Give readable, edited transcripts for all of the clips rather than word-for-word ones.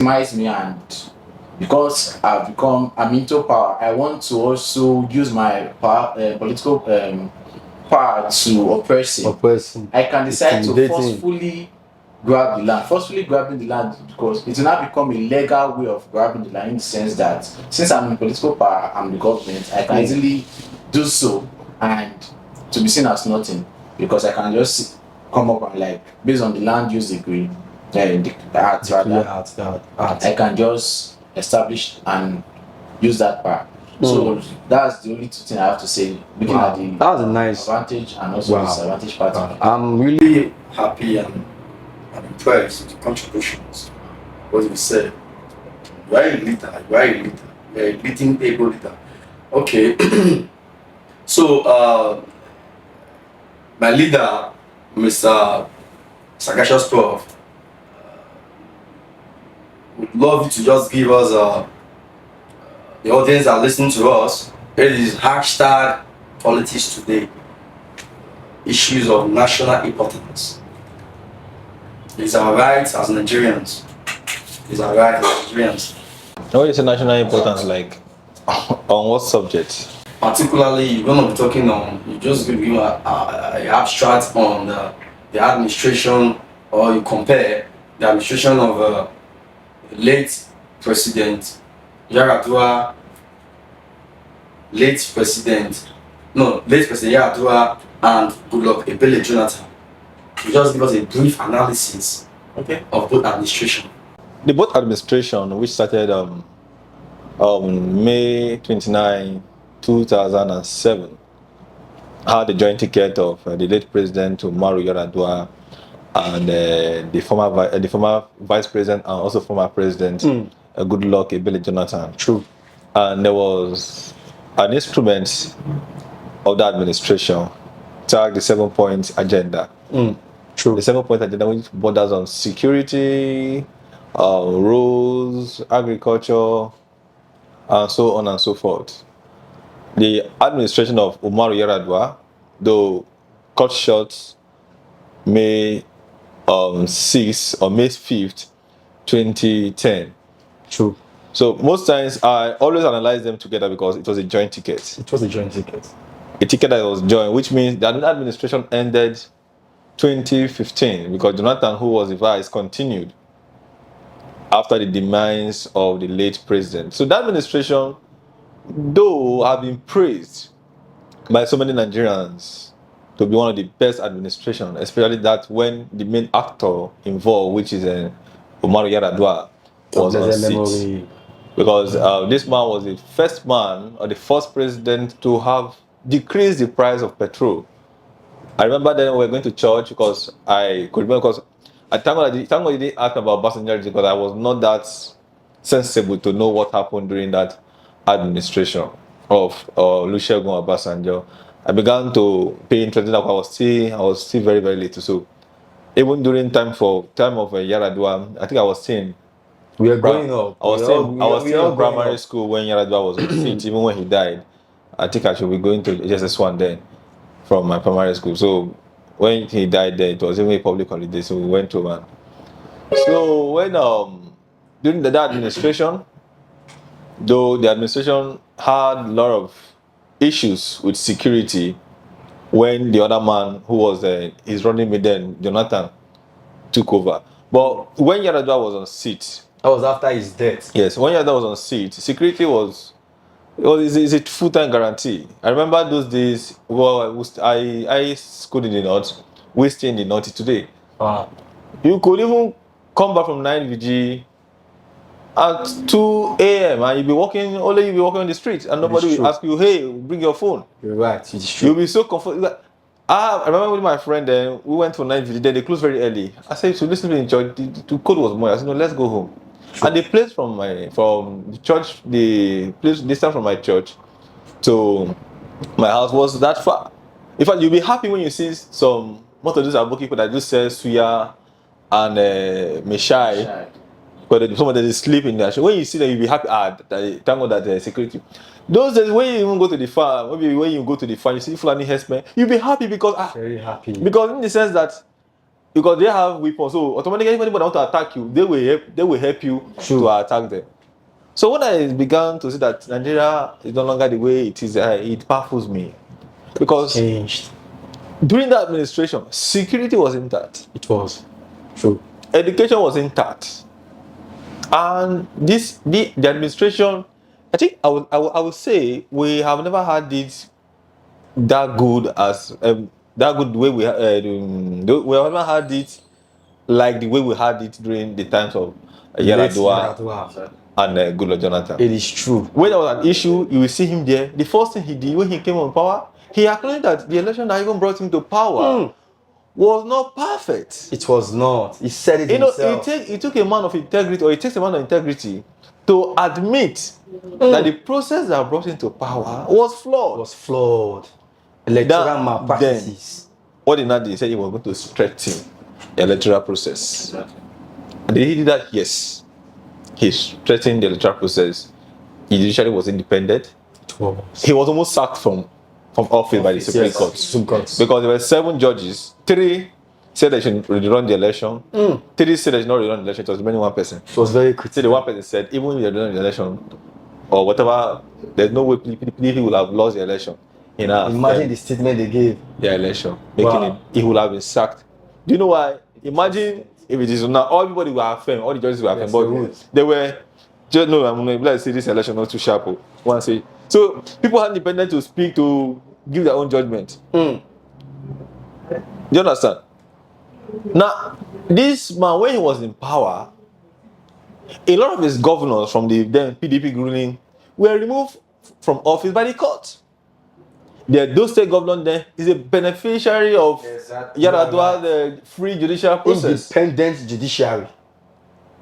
Maximize me, and because I'm into power, I want to also use my power, political power to oppress A him. person. I can decide to Intimidating. forcefully grab the land. Forcefully grabbing the land because it will now become a legal way of grabbing the land in the sense that since I'm in political power, I'm the government, I can Yeah. easily do so and to be seen as nothing because I can just come up and like based on the land use degree, the act rather, Art. I can just establish and use that power. So that's the only two things I have to say. Looking Wow. at the That's a nice. advantage and also Wow. disadvantage part of it. I'm really happy and impressed with the contributions. What you said. You are a leader. You are a leader. You are a leading able leader. Okay. So, my leader, Mr. Sagacious Prof, would love you to just give us the audience that listening to us. It is hashtag politics today. Issues of national importance. It's our rights as Nigerians. It's our rights as Nigerians. What is national importance like? On what subject? Particularly, you're going to be talking on, you just give you a abstract on the administration, or you compare the administration of late President Yaradua, late President Yaradua, and Goodluck Ebele Jonathan. You just give us a brief analysis of both administration. The both administration, which started May 29, 2007, had the joint ticket of the late President Umaru Yar'Adua and the former Vice President and also former President Goodluck Ebele Jonathan. True. And there was an instrument of the administration tagged the 7-point agenda. True. The 7-point agenda, which borders on security, roads, agriculture, and so on and so forth. The administration of Umaru Yar'Adua, though cut short May 6th or May 5th, 2010. True. So most times I always analyze them together because it was a joint ticket. It was a joint ticket. A ticket that was joint, which means the administration ended 2015 because Jonathan, who was the vice, continued after the demise of the late president. So that administration, though, have been praised by so many Nigerians to be one of the best administration, especially that when the main actor involved, which is Umaru Yar'Adua, was on seat. Because this man was the first man or the first president to have decreased the price of petrol. I remember then we were going to church because I could remember because I thank God you didn't ask about Obasanjo because I was not that sensible to know what happened during that administration of Olusegun Obasanjo. I began to pay interest in that. I was still very, very little. So even during time of Yar'Adua, I think I was still we are growing up. I was still in primary school when Yar'Adua was on the seat, even when he died. I think I should be going to JSS1 then from my primary school. So when he died there, it was even a public holiday, so we went to one. So when during that administration, though the administration had a lot of issues with security, when the other man who was his running mate then, Jonathan, took over. But when Yar'Adua was on seat, that was after his death. Yes, when Yar'Adua was on seat, security was it's a full-time guarantee. I remember those days. Well, I schooled in the north. We stay in the north today. Wow. You could even come back from 9 VG at 2 a.m. and you'll be walking on the street and nobody will ask you, hey, bring your phone. You're right. It's true. You'll be so comfortable. I remember with my friend then, we went to 9 VG, then they closed very early. I said, so listen to me, the code was more. I said, no, let's go home. Sure. And the place from the church, the place distance from my church to my house was that far. In fact, you'll be happy when you see some most of these Aboki people that just sell suya and meshai. But some of them sleep in there. So when you see them, you'll be happy. Thank God that security. Those days when you even go to the farm, maybe when you go to the farm, you see Fulani herdsmen, you'll be happy because very happy. Because in the sense that because they have weapons. So automatically, if anybody want to attack you, they will help you True. to attack them. So when I began to see that Nigeria is no longer the way it is, it baffles me. Because Changed. during the administration, security was intact, It was. True. education was intact, and the administration, I think I would say we have never had it that good as that good way we have never had it like the way we had it during the times of Yaradua Yaradua. and Goodluck Jonathan. It is true. When there was an issue, you will see him there. The first thing he did when he came on power, he acknowledged that the election that even brought him to power was not perfect. It was not. He said it You know, himself. it took a man of integrity, or it takes a man of integrity to admit that the process that brought him to power was flawed. It was flawed. Electoral That- malpractices. What did not do? He said he was going to strengthen the electoral process. And did he do that? Yes. He strengthened the electoral process. The judiciary was independent. It was. He was almost sacked from office by the Supreme Yes, Court. Supreme Court. Because there were 7 judges. 3 said they should rerun the election. 3 said they should not rerun the election. It was remaining 1 person. It was very So critical. the 1 person said, even if they rerun the election or whatever, there's no way PDP will have lost the election. Imagine the statement they gave. the election, making Wow. it, he would have been sacked. Do you know why? Imagine if it is now, everybody will have fame, all the judges will have Yes, fame, they would. but they were just no. I'm going to say this election not too sharp. One say so people are independent to speak, to give their own judgment. Do you understand? Now, this man, when he was in power, a lot of his governors from the then PDP ruling were removed from office by the court. Those state governor then is a beneficiary of Exactly. Yaradua, the free judicial process. Independent judiciary.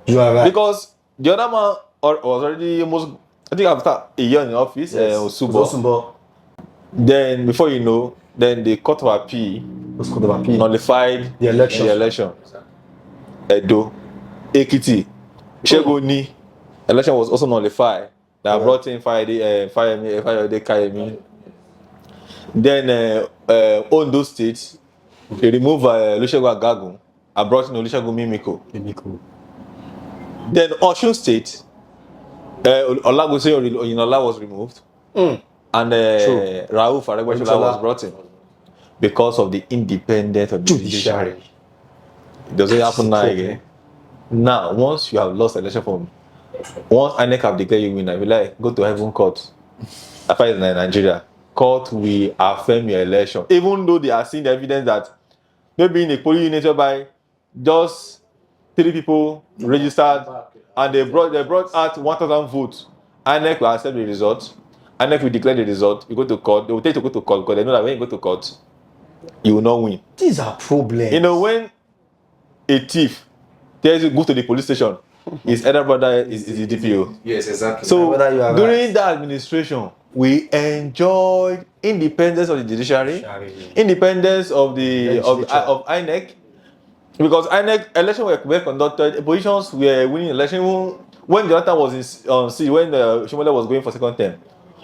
You are right. Because the other man was already almost, I think after a year in office, Osubo. Osubo. Then before you know, then the Court of Appeal Was Court of Appeal. nullified The election. Edo, Ekiti, Shegoni, election was also nullified. They brought in Fayode Kayemi. Then Ondo State, they removed Olusegun Agagun and brought in Olusegun Mimiko. Then Osun State, Olagose Oyinola was removed, and Rauf Aregbesola was brought in because of the independence of the judiciary. It doesn't happen now again. Now, once you have lost election from, once INEC have declared you winner, you like go to heaven court. After it's in Nigeria, court will affirm your election, even though they are seeing the evidence that maybe in a polling unit whereby just 3 people registered and they brought out 1,000 votes. INEC will accept the result. INEC will declare the result. You go to court. They will take you to go to court because they know that when you go to court, you will not win. These are problems. You know, when a thief tells you go to the police station, his elder brother is the DPO. Yes, exactly. So Whether you are during right. that administration, we enjoyed independence of the judiciary, Judiciary. independence of the Legislature. of INEC, because INEC elections were conducted, oppositions were winning election. Even when Jonathan was on seat, when Oshomole was going for second term,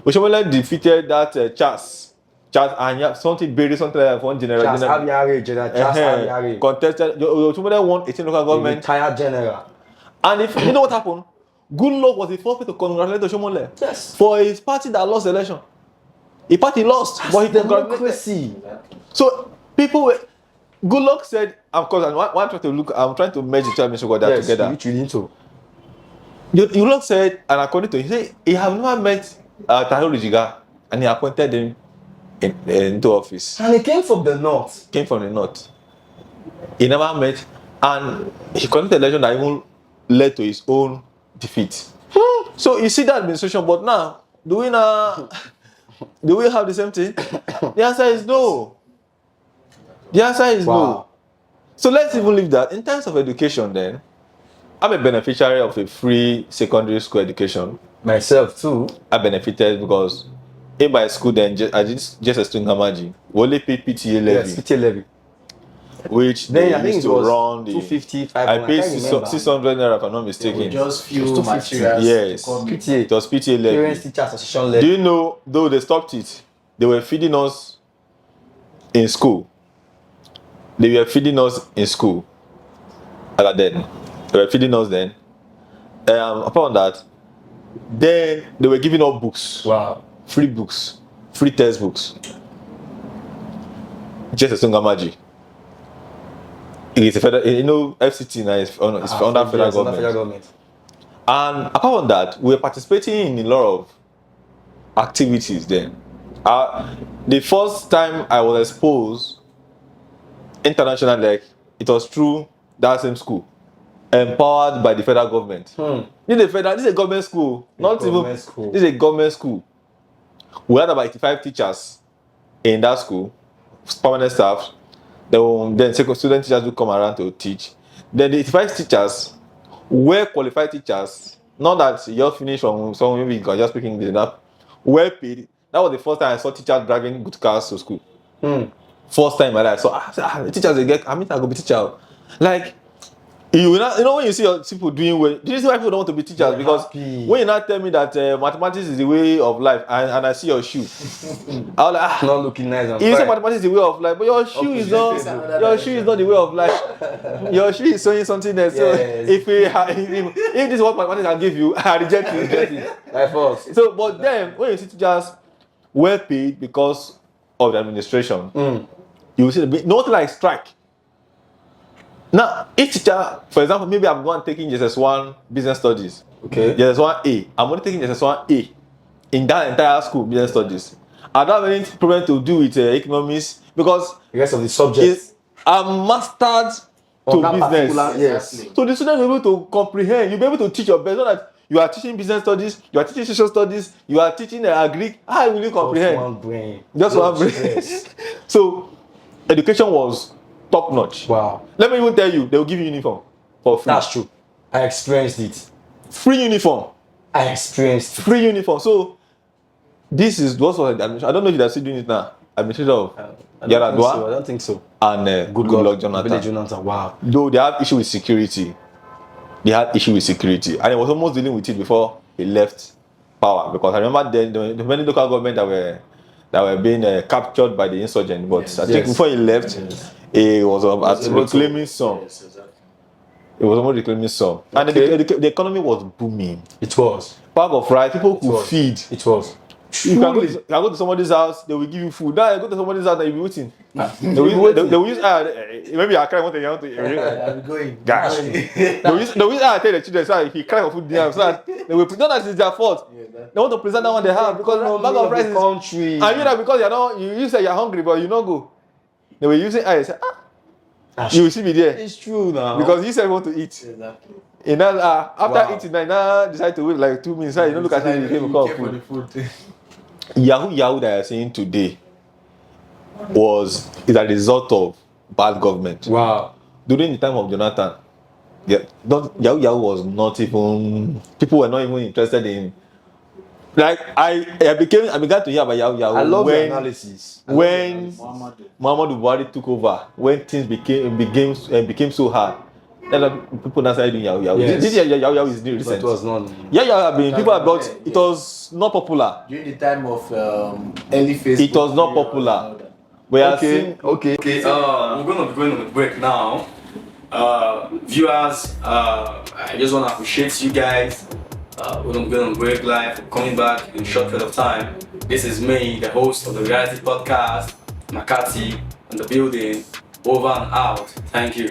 Oshomole defeated that Charles and something buried something like one general. Charles Abiare, General Charles Abiare. Contested. Oshomole won 18 local government. Retired general. And if you know what happened, Goodluck was the first person to congratulate Oshomole Yes. for his party that lost the election. The party lost, but he congratulated. Democracy. So people were. Goodluck said, of course, and I'm trying to merge the two administrations Yes, together. which we need to. Goodluck said, and according to him, he said he have never met Tahiru Rijiga, and he appointed him into office. And it came from the north. Came from the north. He never met, and he conducted an election that even led to his own defeat. So you see that administration, but now do we have the same thing? The answer is no. The answer is Wow. no. So let's even leave that. In terms of education, then, I'm a beneficiary of a free secondary school education. Myself too. I benefited because in my school then, I did just a student Hamaji. We only paid PTA levy, Yes, PTA levy. which Then they I think used it to was run the. 250, I 500. paid can't remember. 600 naira if I'm not With mistaken. just few 250. materials. Yes. to come in. PTA. It was PTA levy. Parents Teacher Association Do levy. you know, though they stopped it, they were feeding us in school. They were feeding us in school. Then they were feeding us then. Upon that, then they were giving us books. Wow. Free books, free textbooks. Just a Sungamaji. It's a federal, FCT now is under federal government. And apart from that, we were participating in a lot of activities then. The first time I was exposed internationally, like, it was through that same school, empowered by the federal government. This is a government school, this is a government school. We had about 85 teachers in that school, permanent staff. Then student teachers will come around to teach. Then the 85 teachers were qualified teachers. Not that you just finished from somewhere, maybe you can just speak English enough. Well paid. That was the first time I saw teachers driving good cars to school. First time I saw the teachers they get. I go be teacher. Like, you know when you see your people doing well, do you see why people don't want to be teachers? Because when you now tell me that mathematics is the way of life, and I see your shoe, I was like, not looking nice. You say mathematics is the way of life, but your shoe is not. Your shoe is not the way of life. Your shoe is showing something else. So if this is what mathematics can give you, I reject it. Like us. So, but then when you see teachers well paid because of the administration, you will see nothing like strike. Now, each teacher, for example, maybe I'm going taking JSS1 business studies. Okay. JSS1A. I'm only taking JSS1A in that entire school, business studies. I don't have any problem to do with economics because the rest of the subjects I'm mastered to business. Yes. So the students will be able to comprehend. You'll be able to teach your best. Not that you are teaching business studies, you are teaching social studies, you are teaching agri. How will you comprehend? Just one brain. Just one brain. So education was top notch. Wow. Let me even tell you, they will give you uniform for free. That's true. I experienced it. Free uniform. I experienced it. Free uniform. So this is what was the administration. I don't know if they're still doing it now. Administrator of I don't think so. And Good Luck Jonathan. Jonathan. Wow. Though they have issue with security. And it was almost dealing with it before he left power. Because I remember the many local government that were being captured by the insurgent. But I think before he left, he was reclaiming some. Yes, exactly. It was almost reclaiming some. And the economy was booming. It was. Bag of rice, people could feed. It was. You can go to somebody's house, they will give you food. Now you go to somebody's house, you'll be waiting. They will use maybe I cry want to I'm going. gosh. They will use tell the children, so if he cry for food dinner, so that they will pretend that it's their fault. They want to present that one they have because bag of rice is country. and you know because you say you're hungry but you not go. They were using eyes. You will see me there. It's true now. Because you said want to eat. Exactly. And now, after eating, I now decide to wait like 2 minutes. You don't look at it, you came for the food. Yahoo that you're seeing today is a result of bad government. Wow. During the time of Jonathan, Yahoo was not even, people were not even interested in. Like I began to hear about Yahoo. I love the analysis. When Muhammadu Buhari took over, when things became so hard, people now started doing Yahoo. Yes. This year Yahoo is new recent. But it was not. People have brought. It was not popular. During the time of early Facebook. It was not popular. We are seeing. Okay. We're going to be going on a break now. Viewers, I just want to appreciate you guys. We're going to be going on break live, coming back in a short period of time. This is me, the host of the Reality Podcast, Makati, in the building. Over and out. Thank you.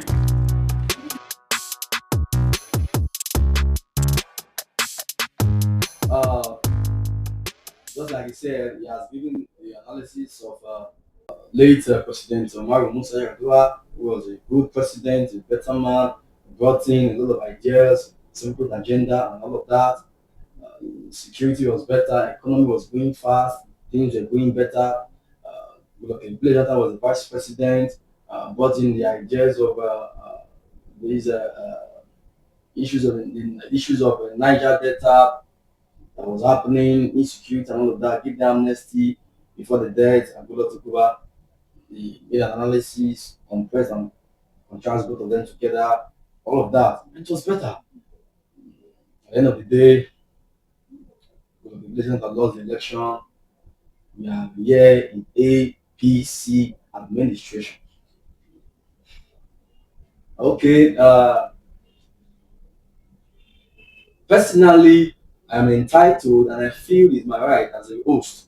Just like he said, he has given the analysis of late President Umaru Musa Yar'Adua, who was a good president, a better man, brought in a lot of ideas, simple agenda, and all of that. Security was better, economy was going fast, things were going better. Jonathan was the vice president, brought in the ideas of these issues of Niger Delta that was happening, insecurity and all of that, give them amnesty before the death, and Goodluck took over. He made an analysis, compressed and contrast both of them together, all of that. It was better. At the end of the day, the president that lost the election, we are here in APC administration. Okay. Personally, I'm entitled and I feel it's my right as a host.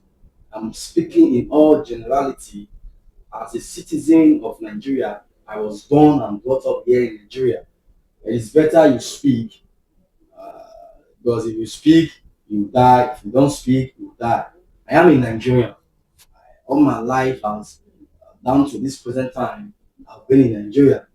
I'm speaking in all generality as a citizen of Nigeria. I was born and brought up here in Nigeria. It's better you speak uh, because if you speak, you die. If you don't speak, you die. I am a Nigerian. All my life, has down to this present time, I've been in Nigeria.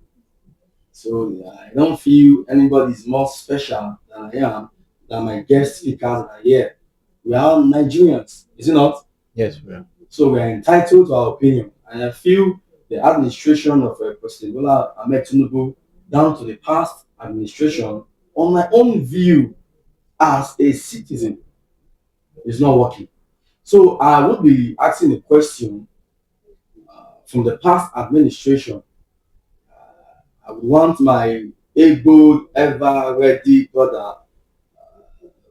So yeah, I don't feel anybody is more special than I am, than my guest speakers that are here. We are all Nigerians, is it not? Yes, we are. So we are entitled to our opinion. And I feel the administration of President Bola Ahmed Tinubu down to the past administration, on my own view as a citizen, is not working. So I would be asking a question from the past administration. I would want my able, ever ready brother,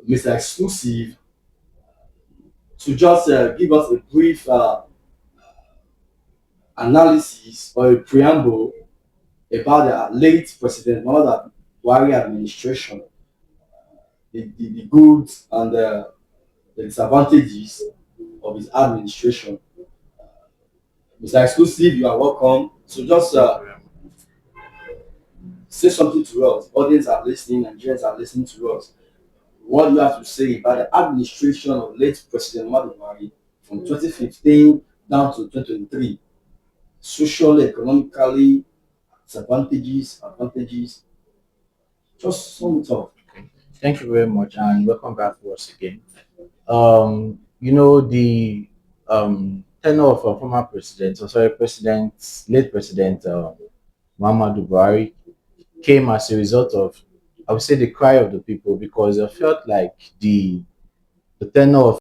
Mr. Exclusive, to just give us a brief analysis or a preamble about the late President Muhammadu Buhari administration, the goods and the disadvantages of his administration. Mr. Exclusive, you are welcome. So just say something to us. Audience are listening, Nigerians are listening to us. What do you have to say about the administration of late President Muhammadu Buhari from 2015 down to 2023? Socially, economically, disadvantages, advantages. Just sum it up. Thank you very much, and welcome back once again. The tenure of our former president, or sorry, late President Muhammadu Buhari, came as a result of, I would say, the cry of the people, because I felt like the tenure of